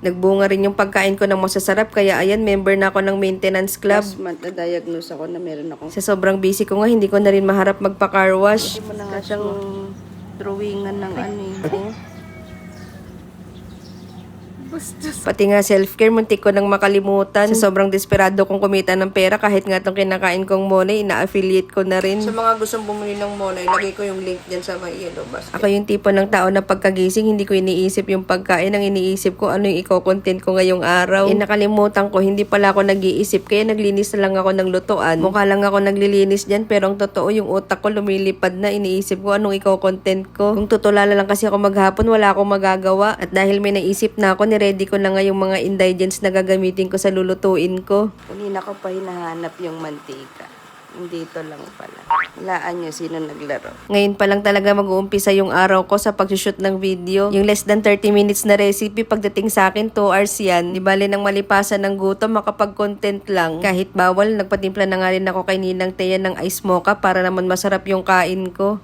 Nagbunga rin yung pagkain ko ng masasarap, kaya ayan, member na ako ng maintenance club. Last month na-diagnose ako na meron akong... Sa sobrang busy ko nga, hindi ko na rin maharap magpa-car wash. Hindi mo na nga siyang drawingan ng ano eh. Pati nga self-care, muntik ko nang makalimutan. Sa sobrang desperado kong kumita ng pera, kahit nga itong kinakain kong monay, ina-affiliate ko na rin. Sa mga gustong bumili ng monay, lagay ko yung link dyan sa may yellow basket. Ako yung tipo ng tao na pagkagising, hindi ko iniisip yung pagkain. Ang iniisip ko, ano yung i-content ko ngayong araw. Nakalimutan ko, hindi pala ako nag-iisip, kaya naglinis na lang ako ng lutuan. Mukha lang ako naglilinis dyan, pero ang totoo, yung utak ko lumilipad na, iniisip ko anong i-content ko. Kung tutulala lang kasi ako maghapon, wala akong magagawa. At dahil may naisip na ako, ready ko na nga yung mga ingredients na gagamitin ko sa lulutuin ko. Kanina ko pa hinahanap yung mantika. Dito lang pala. Walaan nyo sino naglaro. Ngayon pa lang talaga mag-uumpisa yung araw ko sa pag-shoot ng video. Yung less than 30 minutes na recipe, pagdating sa akin, 2 hours yan. Di bali nang malipasan ng gutom, makapag-content lang. Kahit bawal, nagpatimpla na nga rin ako kay Ninang Thea ng ice mocha para naman masarap yung kain ko.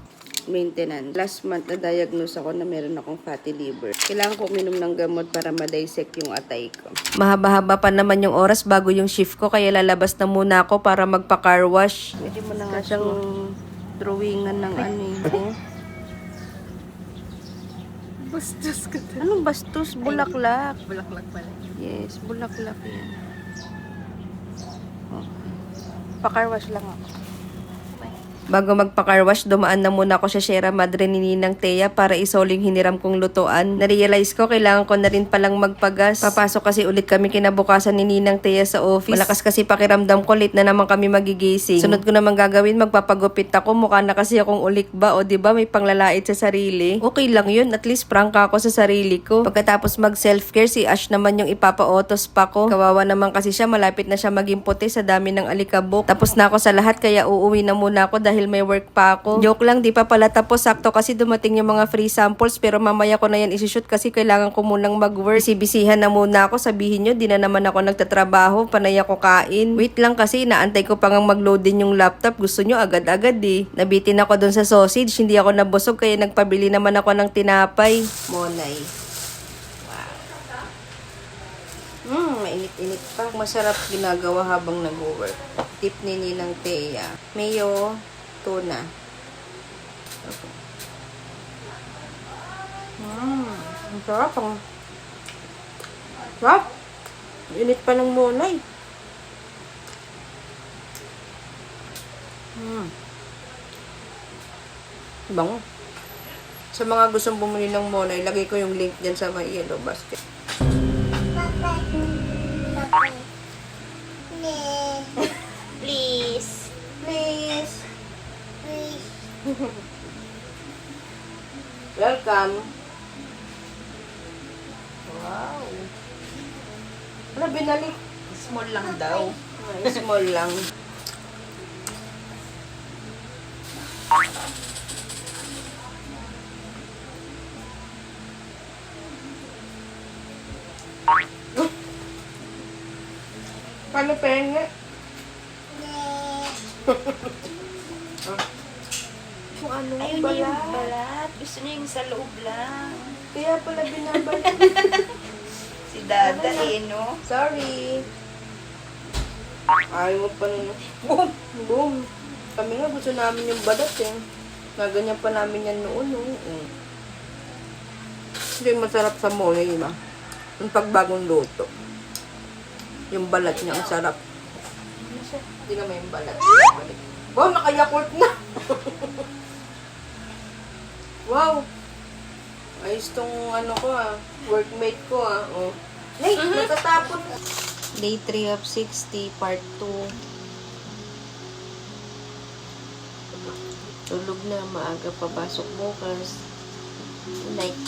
Maintenance. Last month na-diagnose ako na meron akong fatty liver. Kailangan ko uminom ng gamot para ma-dissect yung atay ko. Mahaba-haba pa naman yung oras bago yung shift ko, kaya lalabas na muna ako para magpa-car wash. Pwede mo na nga siyang drawingan ng ano eh. Bastos ka tayo. Anong bastos? Bulaklak. Bulaklak pala. Yes, bulaklak yan. Okay. Pa-car wash lang ako. Bago magpa-car wash, dumaan na muna ako sa Sierra Madre ni Ninang Thea para isol yung hiniram kong lutuan. Narealize ko, kailangan ko na rin palang magpagas. Papasok kasi ulit kami kinabukasan ni Ninang Thea sa office. Malakas kasi pakiramdam ko, late na naman kami magigising. Sunod ko naman gagawin, magpapagupit ako. Mukha na kasi akong ulikba, o diba may panglalait sa sarili. Okay lang yun, at least prank ako sa sarili ko. Pagkatapos mag self-care, si Ash naman yung ipapa-autos pa ko. Kawawa naman kasi siya, malapit na siya maging puti sa dami ng alikabok. Tapos na ako sa lahat, kaya uuwi na muna ako dahil may work pa ako. Joke lang, di pa pala tapos. Sakto kasi dumating yung mga free samples, pero mamaya ko na yan isushoot kasi kailangan ko munang mag-work. Bisihan na muna ako, sabihin nyo, di na naman ako nagtatrabaho, panay ako kain. Wait lang kasi, naantay ko pa ngang mag-load din yung laptop. Gusto nyo agad-agad eh. Nabitin ako dun sa sausage, hindi ako nabusog, kaya nagpabili naman ako ng tinapay. Monay. Mainit-init pa. Masarap ginagawa habang nag-work. Tip ni Ninang Thea. Mayo, tuna. Ang sarap. Ang sarap. Init pa ng monay. Bango. Sa mga gustong bumili ng monay, lagay ko yung link dyan sa may yellow basket. Please. Please. Please. Welcome. Wow. Ano binalik? Small lang daw. Ay, small lang. Paano pengen? Kung ano Ayun balat. yung balat. Gusto niya yung sa loob lang. Kaya pala binabalat. Si Dada eh, no? Sorry. Ayaw mo pa nun. Boom! Boom! Kami nga gusto namin yung balat eh. Naganyan pa namin yan noon. Hindi masarap sa mole, diba? Yung pagbagong luto. Yung balat niya, ang sarap. Hindi naman yung balat. Wow, nakayakult na! Wow! Ayos tong ano ko workmate ko oh. Nay, natatapon. Day 3 of 60, part 2. Tulog na, maaga papasok bukas. Night.